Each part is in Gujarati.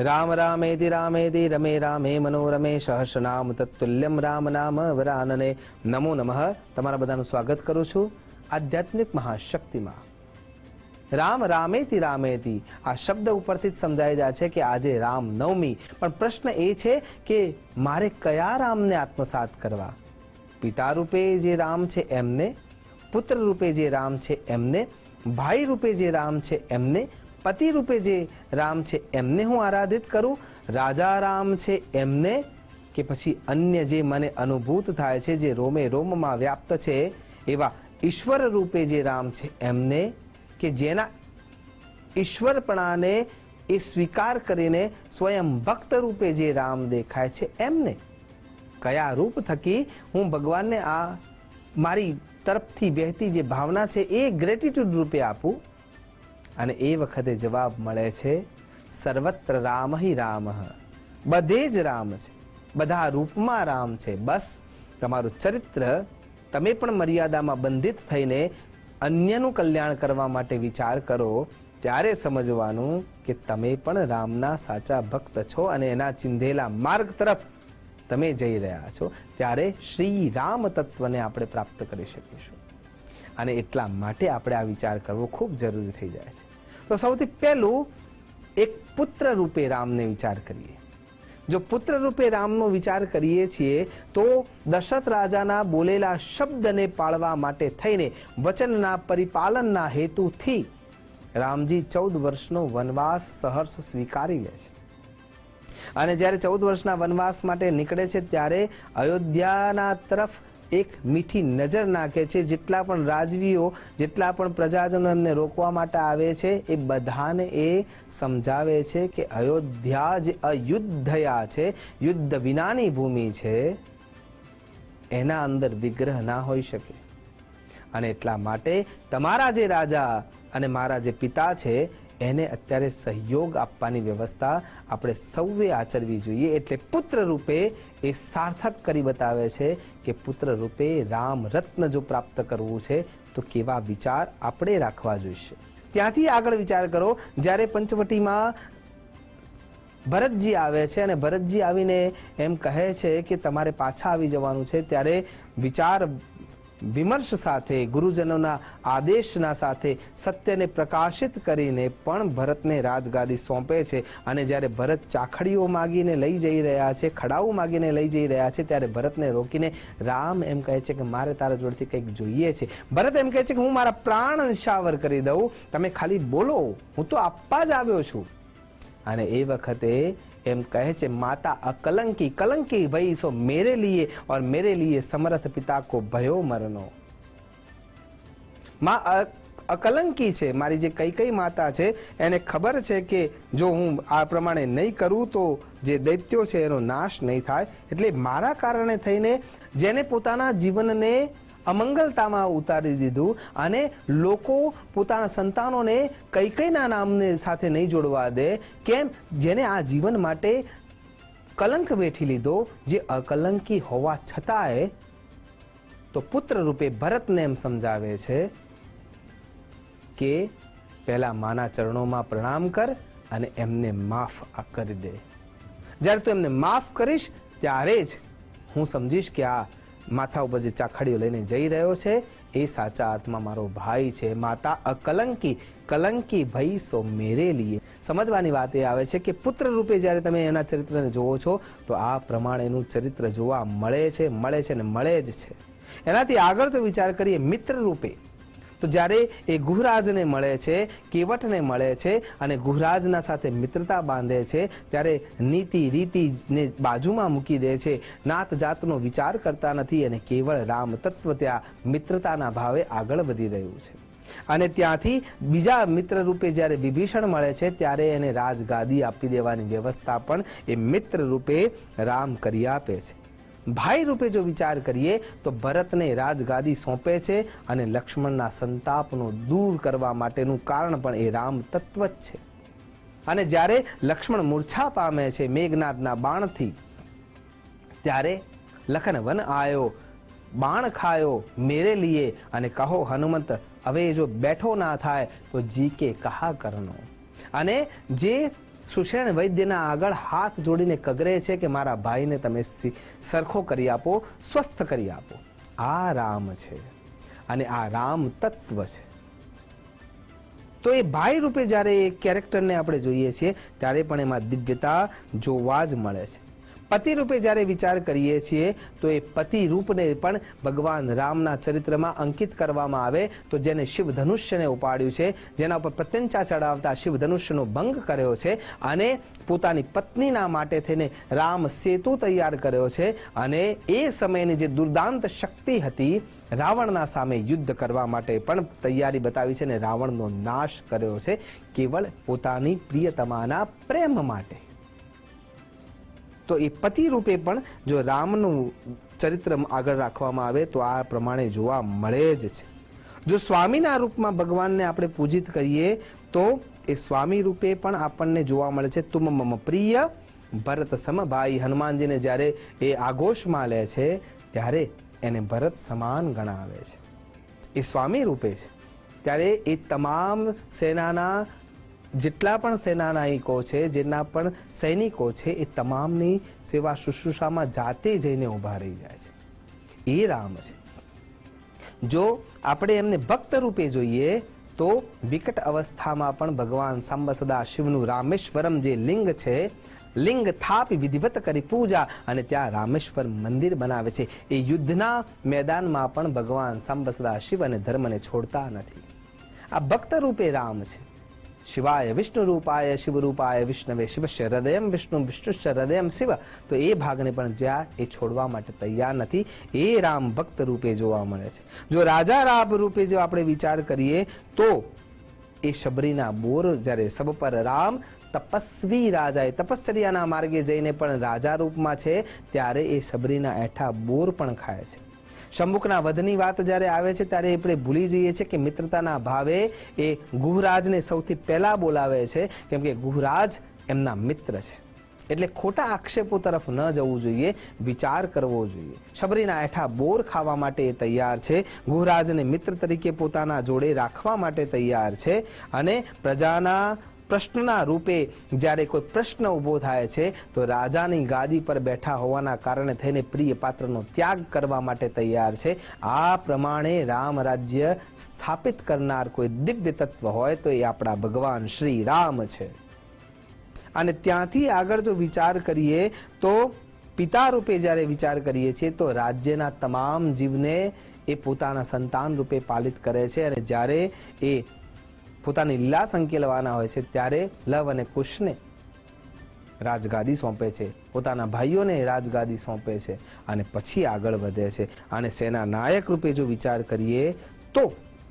રામ રામેતિ રામેતિ રમે રામે મનોરમે સહસ્રનામ તત્તુલ્યમ રામ નામ વરાનને. નમો નમઃ. તમારા બધાનું સ્વાગત કરું છું આધ્યાત્મિક મહાશક્તિમાં. રામ રામેતિ રામેતિ આ શબ્દ ઉપરથી જ સમજાઈ જાય છે કે આજે રામ નવમી. પણ પ્રશ્ન એ છે કે મારે કયા રામને આત્મસાત કરવા? પિતા રૂપે જે રામ છે એમને, પુત્ર રૂપે જે રામ છે એમને, ભાઈ રૂપે જે રામ છે એમને, પતિ રૂપે જે રામ છે એમને હું આરાધિત કરું? રાજા રામ છે એમને, કે પછી અન્ય જે મને અનુભૂત થાય છે, જે રોમે રોમમાં વ્યાપ્ત છે એવા ઈશ્વર રૂપે જે રામ છે એમને, કે જેના ઈશ્વરપણાને એ સ્વીકાર કરીને સ્વયં ભક્ત રૂપે જે રામ દેખાય છે એમને? કયા રૂપ થકી હું ભગવાનને આ મારી તરફથી વહેતી જે ભાવના છે એ ગ્રેટિટ્યુડ રૂપે આપું? અને એ વખતે જવાબ મળે છે સર્વત્ર રામ હિ રામ. બધે જ રામ છે, બધા રૂપમાં રામ છે. બસ તમારું ચરિત્ર તમે પણ મર્યાદામાં બંધિત થઈને અન્યનું કલ્યાણ કરવા માટે વિચાર કરો, ત્યારે સમજવાનું કે તમે પણ રામના સાચા ભક્ત છો અને એના ચિંધેલા માર્ગ તરફ તમે જઈ રહ્યા છો. ત્યારે શ્રી રામ તત્વને આપણે પ્રાપ્ત કરી શકીશું. અને એટલા માટે આપણે આ વિચાર કરવો ખૂબ જરૂરી થઈ જાય છે. તો સૌથી પહેલું એક પુત્ર રૂપે રામને વિચાર કરીએ. જો પુત્ર રૂપે રામનો વિચાર કરીએ છીએ તો દશરથ રાજાના બોલેલા શબ્દને પાળવા માટે થઈને વચનના પરિપાલનના હેતુથી રામજી 14 વર્ષનો વનવાસ સહર્ષ સ્વીકારી લે છે. અને જ્યારે 14 વર્ષના વનવાસ માટે નીકળે છે ત્યારે અયોધ્યાના તરફ એક મીઠી નજર નાખે છે. જેટલા પણ રાજવીઓ, જેટલા પણ પ્રજાજનો એમને રોકવા માટે આવે છે એ બધાને એ સમજાવે છે કે અયોધ્યા જે અયુદ્ધયા છે, યુદ્ધ વિનાની ભૂમિ છે, એના અંદર વિગ્રહ ના હોઈ શકે. અને એટલા માટે તમારા જે રાજા અને મારા જે પિતા છે એને અત્યારે સહયોગ આપવાની વ્યવસ્થા આપણે સૌએ આચરવી જોઈએ. એટલે પુત્ર રૂપે એ સાર્થક કરી બતાવે છે કે પુત્ર રૂપે રામ રત્ન જો પ્રાપ્ત કરવું છે તો કેવા વિચાર આપણે રાખવા જોઈશે. ત્યાંથી આગળ વિચાર કરો, જ્યારે પંચવટીમાં ભરતજી આવે છે અને ભરતજી આવીને એમ કહે છે કે તમારે પાછા આવી જવાનું છે, ત્યારે વિચાર વિમર્શ સાથે, ગુરુજનોના આદેશના સાથે સત્યને પ્રકાશિત કરીને પણ ભરતને રાજગાદી સોંપે છે. અને જ્યારે ભરત ચાખડીઓ માગીને લઈ જઈ રહ્યા છે, ખડાઓ માગીને લઈ જઈ રહ્યા છે, ત્યારે ભરતને રોકીને રામ એમ કહે છે કે મારે તારા જોડેથી કંઈક જોઈએ છે. ભરત એમ કહે છે કે હું મારા પ્રાણ નિશાવર કરી દઉં, તમે ખાલી બોલો, હું તો આપવા જ આવ્યો છું. અને એ વખતે એમ કહે છે માતા અકલંકી, કલંકી ભઈ સો મેરે લીએ और मेरे लिए समर्थ पिता को भयो मरनो. માં અકલંકી છે, મારી જે કઈ માતા છે એને ખબર છે કે જો હું આ પ્રમાણે નહીં કરું તો જે દૈત્યો છે એનો નાશ નહીં થાય. એટલે મારા કારણે થઈને જેને પોતાના જીવનને અમંગલતામાં ઉતારી દીધું અને લોકો પોતાના સંતાનોને કઈકઈના નામને સાથે નહીં જોડવા દે, કેમ? જેને આ જીવન માટે કલંક વેઠી લીધો, જે અકલંકી હોવા છતાંય તો પુત્ર રૂપે ભરતને એમ સમજાવે છે કે પહેલા માના ચરણોમાં પ્રણામ કર અને એમને માફ કરી દે. જ્યારે તું એમને માફ કરીશ ત્યારે જ હું સમજીશ કે આ માથા ઉપર જે ચાખડીઓ લઈને જઈ રહ્યો છે એ સાચા અર્થમાં મારો ભાઈ છે. માતા અકલંકી, કલંકી ભઈ સો મેરે લીએ. સમજવાની વાત એ આવે છે કે પુત્ર રૂપે જ્યારે તમે એના ચરિત્રને જોવો છો તો આ પ્રમાણેનું ચરિત્ર જોવા મળે છે ને મળે જ છે. એનાથી આગળ જો વિચાર કરીએ મિત્ર રૂપે, તો જ્યારે એ ગુહરાજને મળે છે, કેવટને મળે છે અને ગુહરાજના સાથે મિત્રતા બાંધે છે, ત્યારે નીતિ રીતિને બાજુમાં મૂકી દે છે, નાત જાતનો વિચાર કરતા નથી અને કેવળ રામ તત્વ ત્યાં મિત્રતાના ભાવે આગળ વધી રહ્યું છે. અને ત્યાંથી બીજા મિત્ર રૂપે જ્યારે વિભીષણ મળે છે ત્યારે એને રાજગાદી આપી દેવાની વ્યવસ્થા પણ એ મિત્ર રૂપે રામ કરી આપે છે. ભાઈ રૂપે જો વિચાર કરીએ તો ભરતને રાજગાદી સોંપે છે અને લક્ષ્મણના સંતાપનો દૂર કરવા માટેનું કારણ પણ એ રામ તત્વ જ છે. અને જ્યારે લક્ષ્મણ મૂર્છા પામે છે મેઘનાદના બાણથી, ત્યારે લખન વન આયો, બાણ ખાયો મેરે લીએ, અને કહો હનુમંત હવે જો બેઠો ના થાય તો જી કે કહા કરનો. અને જે સુષેણ વૈદ્યના આગળ હાથ જોડીને કગરે છે કે મારા ભાઈને તમે સરખો કરી આપો, સ્વસ્થ કરી આપો. આ રામ છે અને આ રામ તત્વ છે. તો એ ભાઈ રૂપે જ્યારે એ કેરેક્ટરને આપણે જોઈએ છીએ ત્યારે પણ એમાં દિવ્યતા જોવા જ મળે છે. પતિ રૂપે જ્યારે વિચાર કરીએ છીએ તો એ પતિ રૂપને પણ ભગવાન રામના ચરિત્રમાં અંકિત કરવામાં આવે તો જેને શિવ ધનુષ્યને ઉપાડ્યું છે, જેના ઉપર પ્રત્યંચા ચડાવતા શિવ ધનુષ્યનો ભંગ કર્યો છે અને પોતાની પત્નીના માટે થઈને રામ સેતુ તૈયાર કર્યો છે અને એ સમયની જે દુર્દાંત શક્તિ હતી રાવણના સામે યુદ્ધ કરવા માટે પણ તૈયારી બતાવી છે અને રાવણનો નાશ કર્યો છે કેવળ પોતાની પ્રિયતમાના પ્રેમ માટે. તો એ પતિ રૂપે પણ જો રામનું ચરિત્ર આગળ રાખવામાં આવે તો આ પ્રમાણે જોવા મળે જ છે. જો સ્વામીના રૂપમાં ભગવાનને આપણે પૂજિત કરીએ તો એ સ્વામી રૂપે પણ આપણને જોવા મળે છે. તુમ મમ પ્રિય ભરત સમ ભાઈ. હનુમાનજીને જ્યારે એ આઘોષમાં લે છે ત્યારે એને ભરત સમાન ગણાવે છે. એ સ્વામી રૂપે છે. ત્યારે એ તમામ સેનાના જેટલા પણ સેનાનાયકો છે, જેટલા પણ સૈનિકો છે, એ તમામની સેવા શુશ્રૂષામાં જાતે જઈને ઊભા રહી જાય છે. એ રામ છે. જો આપણે એમને ભક્ત રૂપે જોઈએ તો વિકટ અવસ્થામાં પણ ભગવાન સાંબ સદા શિવનું રામેશ્વરમ જે લિંગ છે, લિંગ થાપી વિધિવત કરી પૂજા અને ત્યાં રામેશ્વર મંદિર બનાવે છે. એ યુદ્ધના મેદાનમાં પણ ભગવાન સાંબ સદા શિવ અને ધર્મને છોડતા નથી. આ ભક્ત રૂપે રામ છે. શિવાય વિષ્ણુ રૂપાય શિવ રૂપાય વિષ્ણવે શિવસ્ય હૃદયમ વિષ્ણુ વિષ્ણુશ્ચ હૃદયમ શિવ. તો એ ભાગને પણ જ્યાં એ છોડવા માટે તૈયાર નથી. એ રામ ભક્ત રૂપે જોવા મળે છે. જો રાજા રામ રૂપે જો આપણે વિચાર કરીએ તો એ શબરીના બોર જ્યારે સબ પર રામ તપસ્વી રાજા, તપશ્ચર્યાના માર્ગે જઈને પણ રાજા રૂપમાં છે ત્યારે એ શબરીના એઠા બોર પણ ખાય છે. શંભુકના વધની વાત જ્યારે આવે છે ત્યારે આપણે ભૂલી જઈએ છીએ કે મિત્રતાના ભાવે એ ગુહરાજને સૌથી પહેલા બોલાવે છે, કેમ કે ગુહરાજ એમના મિત્ર છે. એટલે ખોટા આક્ષેપો તરફ ન જવું જોઈએ, વિચાર કરવો જોઈએ. શબરીના એઠા બોર ખાવા માટે એ તૈયાર છે. ગુહરાજને મિત્ર તરીકે પોતાના જોડે રાખવા માટે તૈયાર છે અને પ્રજાના પ્રશ્નના રૂપે જ્યારે કોઈ પ્રશ્ન ઊભો થાય છે તો રાજાની ગાદી પર બેઠા હોવાના કારણે થઈને પ્રિય પાત્રનો ત્યાગ કરવા માટે તૈયાર છે. આ પ્રમાણે રામ રાજ્ય સ્થાપિત કરનાર કોઈ દિવ્ય તત્વ હોય તો એ આપણા ભગવાન શ્રી રામ છે. અને ત્યાંથી આગળ જો વિચાર કરીએ તો પિતા રૂપે જ્યારે વિચાર કરીએ છીએ તો રાજ્યના તમામ જીવને એ પોતાના સંતાન રૂપે પાલિત કરે છે અને જ્યારે એ પોતાની લીલા સંકેલવાના હોય છે ત્યારે લવ અને કુશને રાજગાદી સોંપે છે, પોતાના ભાઈઓને રાજગાદી સોંપે છે અને પછી આગળ વધે છે. અને સેના નાયક રૂપે જો વિચાર કરીએ તો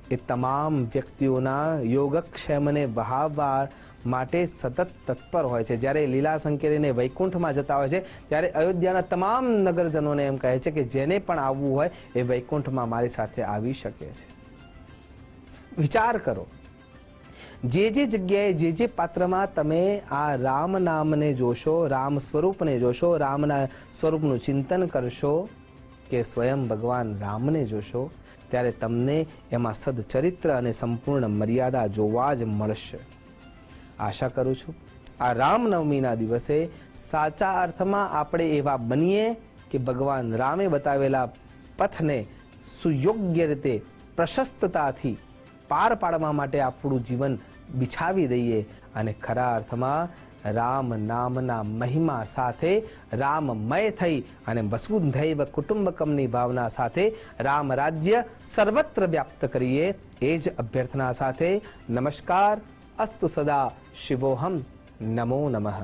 એ તમામ વ્યક્તિઓના યોગક્ષેમને વહાવવા માટે સતત તત્પર હોય છે. જ્યારે લીલા સંકેલીને વૈકુંઠમાં જતા હોય છે ત્યારે અયોધ્યાના તમામ નગરજનોને એમ કહે છે કે જેને પણ આવવું હોય એ વૈકુંઠમાં મારી સાથે આવી શકે છે. વિચાર કરો, જે જે જગ્યાએ જે જે પાત્રમાં તમે આ રામ નામને જોશો, રામ સ્વરૂપને જોશો, રામના સ્વરૂપનું ચિંતન કરશો કે સ્વયં ભગવાન રામને જોશો ત્યારે તમને એમાં સદચરિત્ર અને સંપૂર્ણ મર્યાદા જોવા જ મળશે. આશા કરું છું આ રામનવમીના દિવસે સાચા અર્થમાં આપણે એવા બનીએ કે ભગવાન રામે બતાવેલા પથને સુયોગ્ય રીતે પ્રશસ્તતાથી પાર પાડવા માટે આપણું જીવન બિછાવી દઈએ અને ખરા અર્થમાં રામ નામના મહિમા સાથે રામમય થઈ અને વસુધૈવ કુટુંબકમની ભાવના સાથે રામ રાજ્ય સર્વત્ર વ્યાપ્ત કરીએ. એ જ અભ્યર્થના સાથે નમસ્કાર. અસ્તુ સદા શિવોહમ. નમો નમઃ.